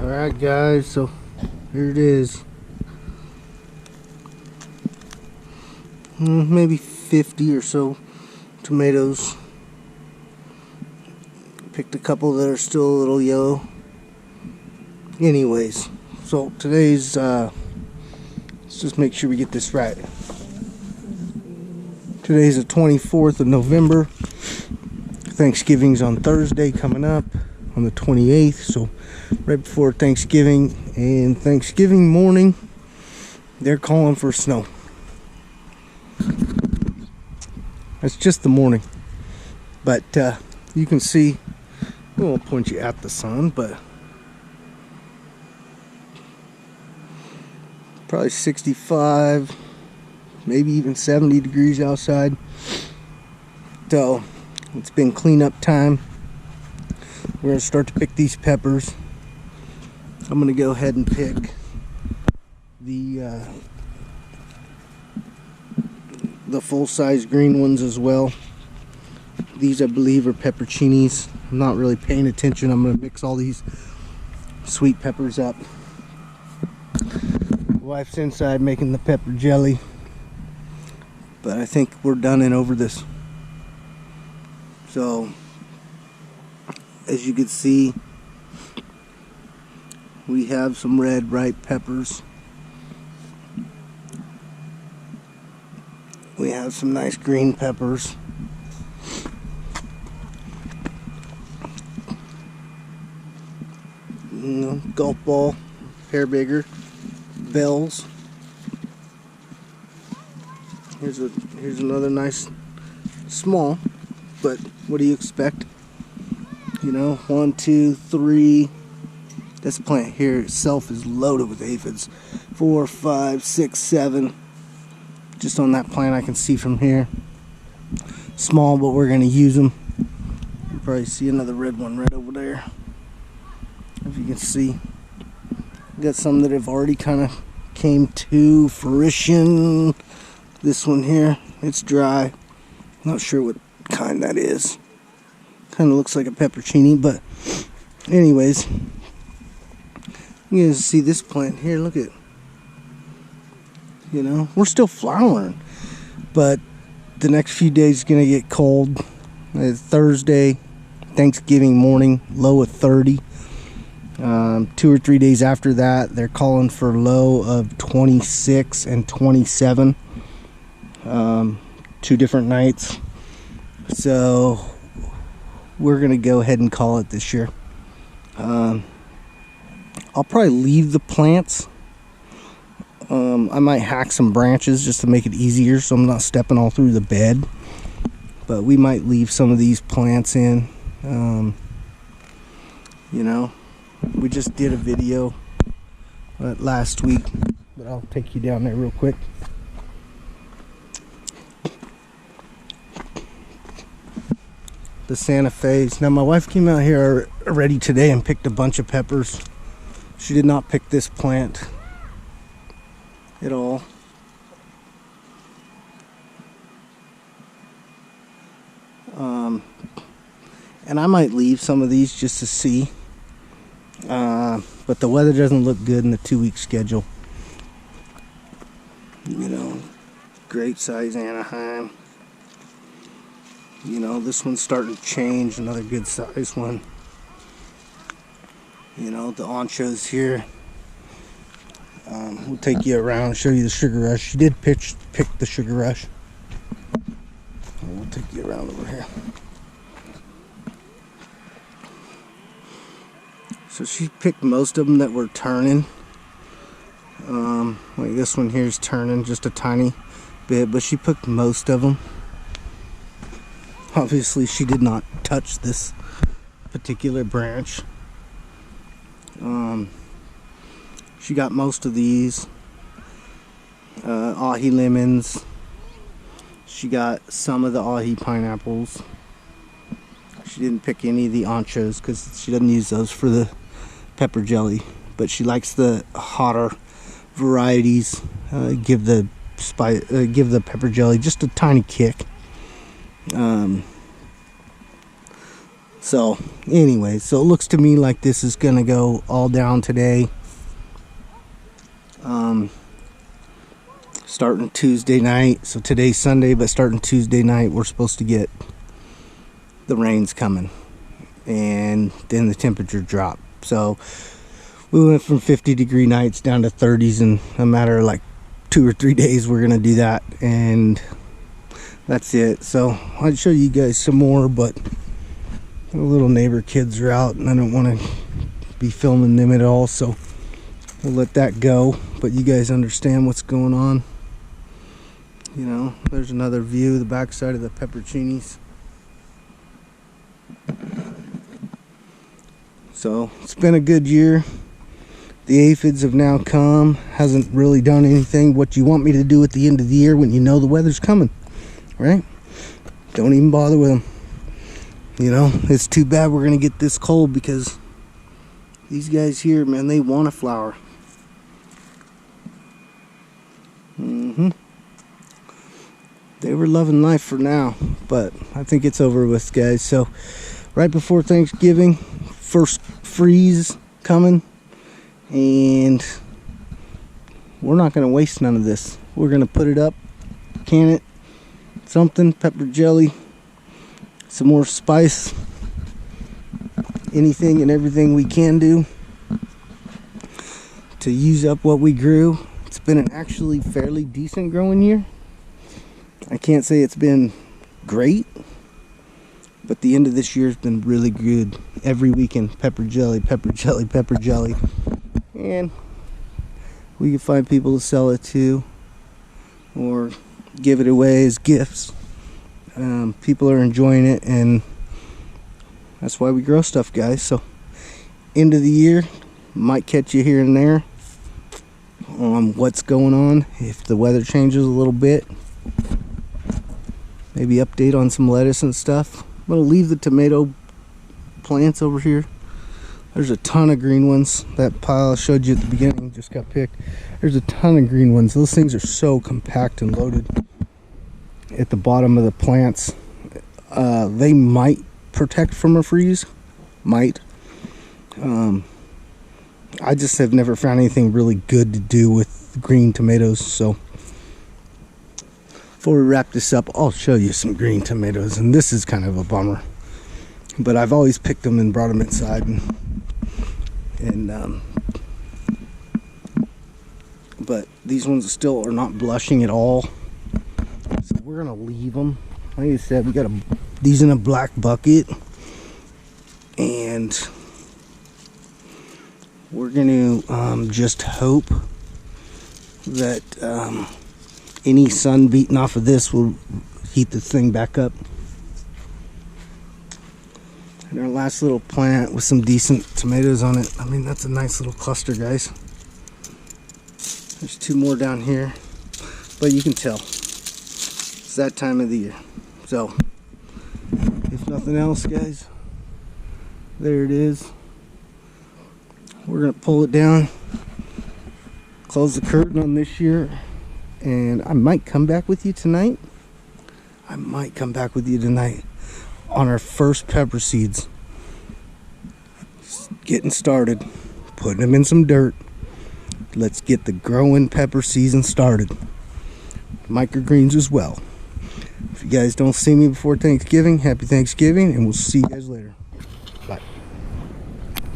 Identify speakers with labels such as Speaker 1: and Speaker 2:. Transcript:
Speaker 1: Alright guys, so here it is. Maybe 50 or so tomatoes. Picked a couple that are still a little yellow. Anyways, so today's let's just make sure we get this right. Today's the 24th of November. Thanksgiving's on Thursday coming up on the 28th, so right before Thanksgiving. And Thanksgiving morning they're calling for snow. It's just the morning, but you can see, I won't point you at the sun, but probably 65, maybe even 70 degrees outside. So it's been cleanup time. We're gonna start to pick these peppers. I'm gonna go ahead and pick the full-size green ones as well. These I believe are pepperoncinis. I'm not really paying attention. I'm gonna mix all these sweet peppers up. The wife's inside making the pepper jelly, but I think we're done and over this. So as you can see, we have some red ripe peppers. We have some nice green peppers. Golf ball, hair bigger, bells. Here's another nice small, but what do you expect? You know, 1, 2, 3. This plant here itself is loaded with aphids. 4, 5, 6, 7. Just on that plant I can see from here. Small, but we're going to use them. You probably see another red one right over there. If you can see. Got some that have already kind of came to fruition. This one here, it's dry. Not sure what kind that is. Kind of looks like a pepperoncini, but anyways. You can see this plant here, look at, you know, we're still flowering, but the next few days is going to get cold. Thursday, Thanksgiving morning, low of 30. 2 or 3 days after that, they're calling for low of 26 and 27. 2 different nights. So we're going to go ahead and call it this year. I'll probably leave the plants. I might hack some branches just to make it easier so I'm not stepping all through the bed. But we might leave some of these plants in. You know, we just did a video last week, but I'll take you down there real quick. The Santa Fe's. Now my wife came out here already today and picked a bunch of peppers. She did not pick this plant at all. And I might leave some of these just to see. But the weather doesn't look good in the 2-week schedule. You know, great size Anaheim. You know, this one's starting to change, another good size one. You know, the anchos here. We'll take you around, show you the Sugar Rush. She did pick the Sugar Rush. We'll take you around over here. So she picked most of them that were turning. Like this one here is turning just a tiny bit, but she picked most of them. Obviously she did not touch this particular branch. She got most of these ahi lemons. She got some of the ahi pineapples. She didn't pick any of the anchos because she doesn't use those for the pepper jelly, but she likes the hotter varieties. Give the pepper jelly just a tiny kick. So anyway, so it looks to me like this is gonna go all down today. Starting Tuesday night. So today's Sunday, but starting Tuesday night, we're supposed to get the rains coming, and then the temperature drop. So we went from 50-degree nights down to 30s in a matter of like 2 or 3 days. We're gonna do that, and that's it. So I'd show you guys some more, but the little neighbor kids are out and I don't want to be filming them at all, so we'll let that go. But you guys understand what's going on. You know, there's another view of the backside of the pepperoncinis. So it's been a good year. The aphids have now come. Hasn't really done anything what you want me to do at the end of the year when you know the weather's coming, right? Don't even bother with them. You know, it's too bad we're gonna get this cold, because these guys here, man, they want a flower. They were loving life for now, but I think it's over with, guys. So right before Thanksgiving, first freeze coming, and we're not gonna waste none of this. We're gonna put it up, can it, something, pepper jelly, some more spice, anything and everything we can do to use up what we grew. It's been an actually fairly decent growing year. I can't say it's been great, but the end of this year has been really good. Every weekend, pepper jelly, pepper jelly, pepper jelly. And we can find people to sell it to, or give it away as gifts. People are enjoying it, and that's why we grow stuff, guys. So end of the year, might catch you here and there on what's going on. If the weather changes a little bit, maybe update on some lettuce and stuff. I'm gonna leave the tomato plants over here. There's a ton of green ones. That pile I showed you at the beginning just got picked. There's a ton of green ones. Those things are so compact and loaded at the bottom of the plants. They might protect from a freeze. Might. I just have never found anything really good to do with green tomatoes. So before we wrap this up, I'll show you some green tomatoes. And this is kind of a bummer, but I've always picked them and brought them inside. But these ones still are not blushing at all. So we're gonna leave them. Like I said, we got these in a black bucket, and we're gonna just hope that any sun beating off of this will heat the thing back up. And our last little plant with some decent tomatoes on it. I mean, that's a nice little cluster, guys. There's 2 more down here, but you can tell it's that time of the year. So if nothing else, guys, there it is. We're gonna pull it down, close the curtain on this year, and I might come back with you tonight. On our first pepper seeds. Just getting started, putting them in some dirt. Let's get the growing pepper season started. Microgreens as well. If you guys don't see me before Thanksgiving, happy Thanksgiving, and we'll see you guys later.